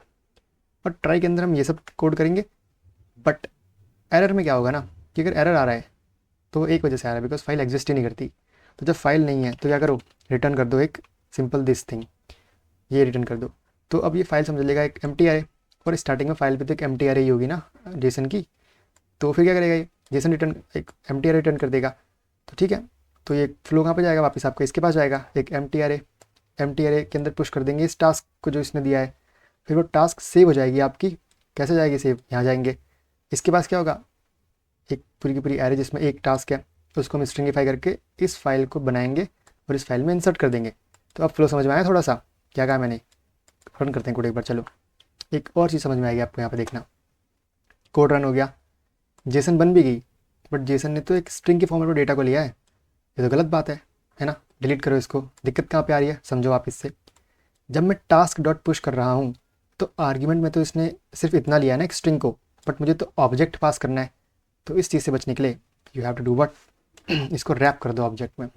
और ट्राई के अंदर हम ये सब कोड करेंगे। बट एरर में क्या होगा ना कि अगर एरर आ रहा है तो वो एक वजह से आ रहा है, बिकॉज फाइल एग्जिस्ट ही नहीं करती। तो जब फाइल नहीं है तो क्या करो, रिटर्न कर दो एक सिंपल दिस थिंग, ये रिटर्न कर दो। तो अब ये फाइल समझ लेगा एक एम्प्टी एरे, और स्टार्टिंग में फाइल पे तो एक एम्प्टी एरे ही होगी ना जेसन की। तो फिर क्या करेगा, ये जेसन रिटर्न एक एम्प्टी एरे रिटर्न कर देगा। तो ठीक है, तो ये फ्लो कहाँ पे जाएगा, वापस आपका इसके पास जाएगा एक एम्प्टी एरे के अंदर पुश कर देंगे इस टास्क को जो इसने दिया है। फिर वो टास्क सेव हो जाएगी आपकी। कैसे जाएगी सेव, यहाँ जाएंगे, इसके पास क्या होगा, एक पूरी की पूरी एरे जिसमें एक टास्क है, तो उसको हम स्ट्रिंगिफाई करके इस फाइल को बनाएंगे और इस फाइल में इंसर्ट कर देंगे। तो अब फ्लो समझ में आया थोड़ा सा, क्या कहा मैंने। रन करते हैं कोड एक बार, चलो। एक और चीज़ समझ में आएगी आपको, यहाँ पे देखना, कोड रन हो गया, जेसन बन भी गई, बट जेसन ने तो एक स्ट्रिंग के फॉर्मेट में डेटा को लिया है, ये तो गलत बात है ना। डिलीट करो इसको। दिक्कत कहाँ पे आ रही है, समझो आप इससे। जब मैं टास्क डॉट पुश कर रहा हूँ तो आर्ग्यूमेंट में तो इसने सिर्फ इतना लिया है ना एक स्ट्रिंग को, बट मुझे तो ऑब्जेक्ट पास करना है। तो इस चीज़ से बचने के लिए you have to do what, इसको रैप कर दो ऑब्जेक्ट में,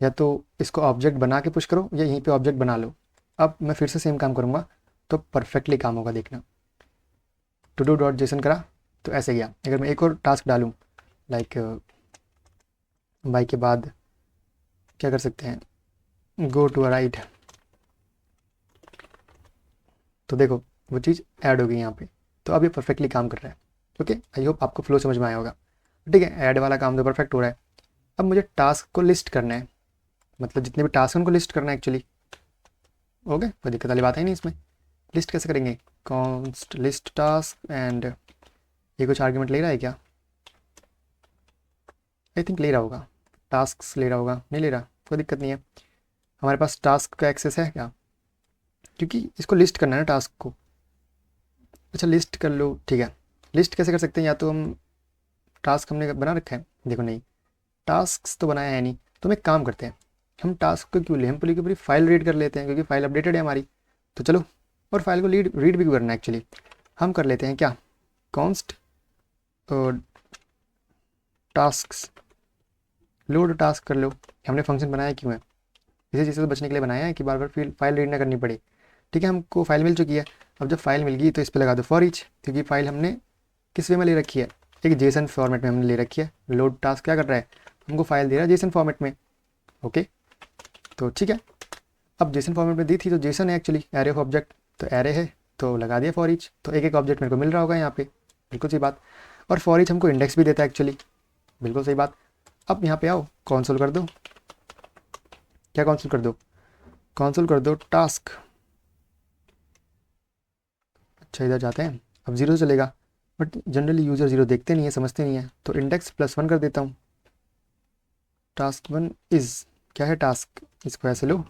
या तो इसको ऑब्जेक्ट बना के पुश करो या यहीं पे ऑब्जेक्ट बना लो। अब मैं फिर से सेम काम करूँगा तो परफेक्टली काम होगा, देखना। टू डू डॉट जेसन करा तो ऐसे गया। अगर मैं एक और टास्क डालूँ लाइक बाई के बाद क्या कर सकते हैं, गो टू अ राइट, तो देखो वो चीज़ ऐड हो गई यहाँ पे। तो अब ये परफेक्टली काम कर रहा है। ओके, आई होप आपको फ्लो समझ में आया होगा। ठीक है, ऐड वाला काम तो परफेक्ट हो रहा है। अब मुझे टास्क को लिस्ट करना है, मतलब जितने भी टास्क हैं उनको लिस्ट करना है एक्चुअली। ओके, कोई दिक्कत वाली बात है नहीं इसमें। लिस्ट कैसे करेंगे, कॉन्स्ट लिस्ट टास्क, एंड ये कुछ आर्ग्यूमेंट ले रहा है क्या, आई थिंक ले रहा होगा। टास्क ले रहा होगा, नहीं ले रहा, कोई दिक्कत नहीं है। हमारे पास टास्क का एक्सेस है क्या, क्योंकि इसको लिस्ट करना है ना टास्क को। अच्छा लिस्ट कर लो, ठीक है। लिस्ट कैसे कर सकते हैं, या तो हम टास्क हमने बना रखा है, देखो नहीं टास्क तो बनाया है नहीं, तो हम एक काम करते हैं, हम टास्क को क्यों ले, हम पूरी की पूरी फाइल रीड कर लेते हैं, क्योंकि फाइल अपडेटेड है हमारी। तो चलो, और फाइल को रीड भी करना है एक्चुअली, हम कर लेते हैं क्या, कॉन्स्ट टास्क लोड टास्क कर लो। हमने फंक्शन बनाया क्यों है, इसी चीज़ से तो बचने के लिए बनाया है कि बार बार फाइल रीड ना करनी पड़े। ठीक है, हमको फाइल मिल चुकी है। अब जब फाइल मिल गई तो इस पर लगा दो फॉर ईच, क्योंकि फाइल हमने किस वे में ले रखी है, एक जेसन फॉर्मेट में हमने ले रखी है। लोड टास्क क्या कर रहा है, हमको फाइल दे रहा है जेसन फॉर्मेट में। ओके, तो ठीक है, अब जेसन फॉर्मेट में दी थी तो जेसन है एक्चुअली एरे ऑफ ऑब्जेक्ट, तो एरे है तो लगा दिया फॉर ईच, तो एक एक ऑब्जेक्ट मेरे को मिल रहा होगा यहाँ पे, बिल्कुल सही बात। और फॉर ईच हमको इंडेक्स भी देता है एक्चुअली, बिल्कुल सही बात। अब यहाँ पे आओ, कॉन्सोल कर दो, क्या कॉन्सोल कर दो, कॉन्सोल कर दो टास्क। अच्छा इधर जाते हैं, अब जीरो चलेगा, बट जनरली यूज़र जीरो देखते नहीं है, समझते नहीं है, तो इंडेक्स +1 कर देता हूँ। टास्क 1 इज़ क्या है, टास्क, इसको ऐसे लो और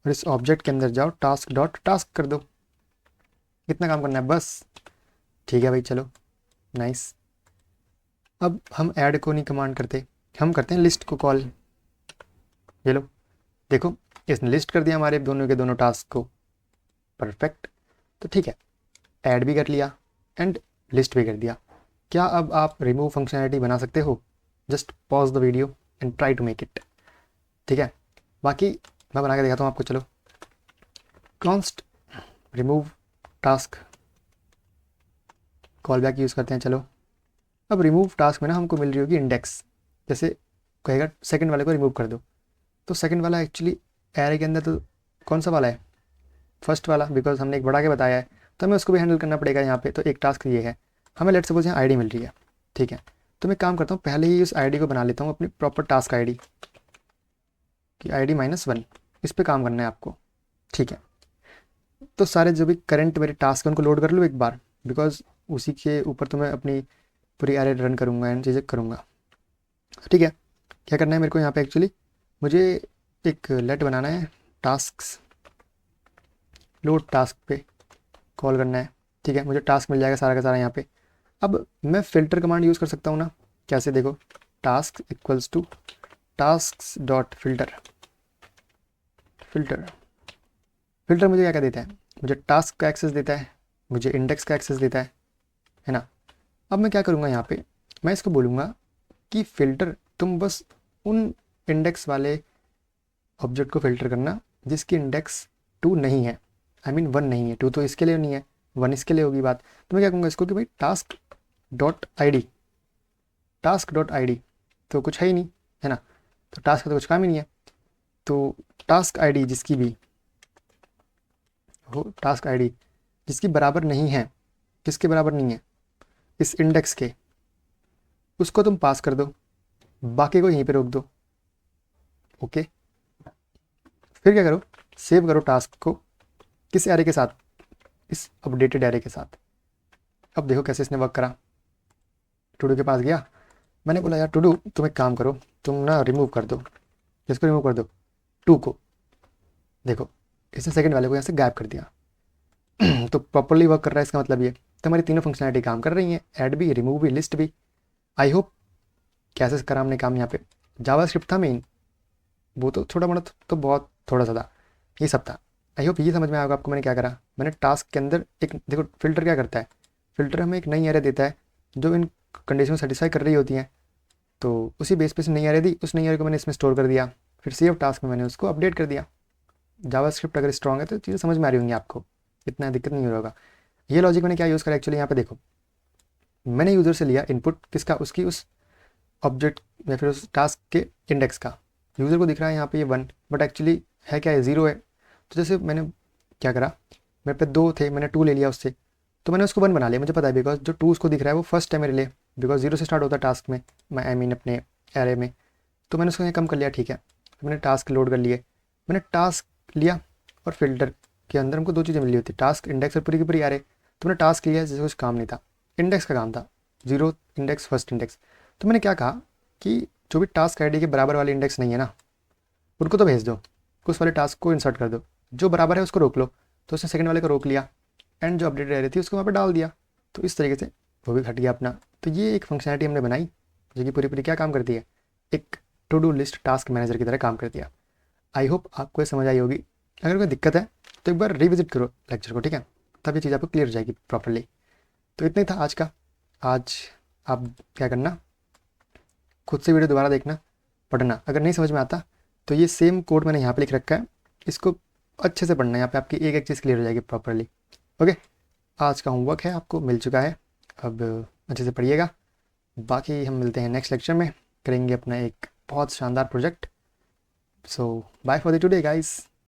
इस ऑब्जेक्ट के अंदर जाओ, टास्क डॉट टास्क कर दो। कितना काम करना है बस, ठीक है भाई चलो, नाइस। अब हम ऐड को नहीं कमांड करते, हम करते हैं लिस्ट को कॉल। ये लो देखो, इसने लिस्ट कर दिया हमारे दोनों के दोनों टास्क को, परफेक्ट। तो ठीक है, ऐड भी कर लिया एंड लिस्ट भी कर दिया। क्या अब आप रिमूव फंक्शनैलिटी बना सकते हो, just pause the video and try to make it. ठीक है, बाकी मैं बना के दिखाता हूँ आपको, चलो। Const remove task, call back use करते हैं, चलो। अब रिमूव टास्क में ना हमको मिल रही होगी इंडेक्स, जैसे कहेगा सेकंड वाले को रिमूव कर दो, तो सेकंड वाला एक्चुअली एरे के अंदर तो कौन सा वाला है, फर्स्ट वाला, बिकॉज हमने एक बढ़ा के बताया है, तो हमें उसको भी हैंडल करना पड़ेगा यहाँ पे। तो एक टास्क ये है, हमें लेट सपोज यहाँ आईडी मिल रही है, ठीक है, तो मैं काम करता हूँ पहले ही उस आईडी को बना लेता हूँ अपनी प्रॉपर टास्क आईडी की, आईडी -1, इस पर काम करना है आपको। ठीक है, तो सारे जो भी करंट मेरे टास्क हैं उनको लोड कर लो एक बार, बिकॉज उसी के ऊपर तो मैं अपनी पूरी एरे रन करूँगा एंड चीज़ें करूँगा। ठीक है, क्या करना है मेरे को यहाँ पे, एक्चुअली मुझे एक लेट बनाना है, टास्क लोड टास्क पे कॉल करना है। ठीक है, मुझे टास्क मिल जाएगा सारा का सारा यहाँ पे। अब मैं फ़िल्टर कमांड यूज़ कर सकता हूँ ना, कैसे देखो, task equals to task dot filter. Filter filter मुझे क्या क्या देता है, मुझे टास्क का एक्सेस देता है, मुझे इंडेक्स का एक्सेस देता है ना। अब मैं क्या करूँगा यहाँ पे, मैं इसको बोलूँगा कि फ़िल्टर तुम बस उन इंडेक्स वाले ऑब्जेक्ट को फ़िल्टर करना जिसकी इंडेक्स 2 नहीं है, आई मीन 1 नहीं है, 2 तो इसके लिए नहीं है, 1 इसके लिए होगी बात। तो मैं क्या कहूँगा इसको कि भाई टास्क डॉट आई डी, तो कुछ है ही नहीं, है ना, तो टास्क का तो कुछ काम ही नहीं है। तो टास्क आईडी जिसकी भी हो, टास्क आईडी जिसकी बराबर नहीं है, किसके बराबर नहीं है, इस इंडेक्स के, उसको तुम पास कर दो, बाकी को यहीं पे रोक दो। ओके, फिर क्या करो, सेव करो टास्क को किस एरे के साथ, इस अपडेटेड एरे के साथ। अब देखो कैसे इसने वर्क करा। टू डू के पास गया, मैंने बोला यार टू डू तुम एक काम करो, तुम ना रिमूव कर दो, किसको रिमूव कर दो, 2 को। देखो इसने सेकंड वाले को यहाँ से गायब कर दिया। तो प्रॉपरली वर्क कर रहा है, इसका मतलब ये तो हमारी तीनों फंक्शनलिटी काम कर रही हैं, ऐड भी, रिमूव भी, लिस्ट भी। आई होप कैसे करा हमने काम। यहाँ पे जावास्क्रिप्ट था मेन, वो तो छोटा मोटा तो बहुत थोड़ा सा था, ये सब था। आई होप ये समझ में आएगा आपको मैंने क्या करा। मैंने टास्क के अंदर एक, देखो फिल्टर क्या करता है, फिल्टर हमें एक नई एरे देता है जो इन कंडीशन सेटिस्फाई कर रही होती हैं, तो उसी बेस पे से नई एरे दी, उस नई एरे को मैंने इसमें स्टोर कर दिया, फिर सेव टास्क में मैंने उसको अपडेट कर दिया। जावास्क्रिप्ट अगर स्ट्रॉन्ग है तो चीज़ें समझ में आ रही होंगी आपको, इतना दिक्कत नहीं होगा। ये लॉजिक मैंने क्या यूज़ करा एक्चुअली, यहाँ पे देखो मैंने यूज़र से लिया इनपुट किसका, उसकी उस ऑब्जेक्ट या फिर उस टास्क के इंडेक्स का। यूज़र को दिख रहा है यहाँ पे ये 1, बट एक्चुअली है क्या, ये 0 है। तो जैसे मैंने क्या करा, मेरे पे 2 थे, मैंने 2 ले लिया उससे, तो मैंने उसको 1 बना लिया। मुझे पता है बिकॉज जो 2 उसको दिख रहा है वो फर्स्ट है मेरे लिए, बिकॉज 0 से स्टार्ट होता है टास्क में, मैं आई मीन अपने एरे में। तो मैंने उसको यहाँ कम कर लिया, ठीक है। मैंने टास्क लोड कर लिए, मैंने टास्क लिया और फिल्टर के अंदर हमको 2 चीज़ें मिली होती, टास्क इंडेक्स और पूरी की पूरी एरे। तो मैंने टास्क लिया जैसे कुछ काम नहीं था, इंडेक्स का काम था, 0 इंडेक्स फर्स्ट इंडेक्स। तो मैंने क्या कहा कि जो भी टास्क आईडी के बराबर वाले इंडेक्स नहीं है ना, उनको तो भेज दो, उस वाले टास्क को इंसर्ट कर दो, जो बराबर है उसको रोक लो। तो उसने सेकंड वाले को रोक लिया एंड जो अपडेट रह रही थी उसको वहाँ पर डाल दिया। तो इस तरीके से वो भी हट गया अपना। तो ये एक फंक्शनलिटी हमने बनाई जो कि पूरी पूरी क्या काम करती है, एक to do list task manager की तरह काम करती है। आई होप आपको ये समझ आई होगी। अगर कोई दिक्कत है तो एक बार रिविजिट करो लेक्चर को, ठीक है, तब ये चीज़ आपको क्लियर हो जाएगी प्रॉपरली। तो इतना ही था आज का। आज आप क्या करना, खुद से वीडियो दोबारा देखना, पढ़ना। अगर नहीं समझ में आता तो ये सेम कोड मैंने यहाँ पे लिख रखा है, इसको अच्छे से पढ़ना है। यहाँ पे आपकी एक एक चीज़ क्लियर हो जाएगी प्रॉपरली। ओके, आज का होमवर्क है आपको मिल चुका है, अब अच्छे से पढ़िएगा। बाकी हम मिलते हैं नेक्स्ट लेक्चर में, करेंगे अपना एक बहुत शानदार project. So bye for the today guys.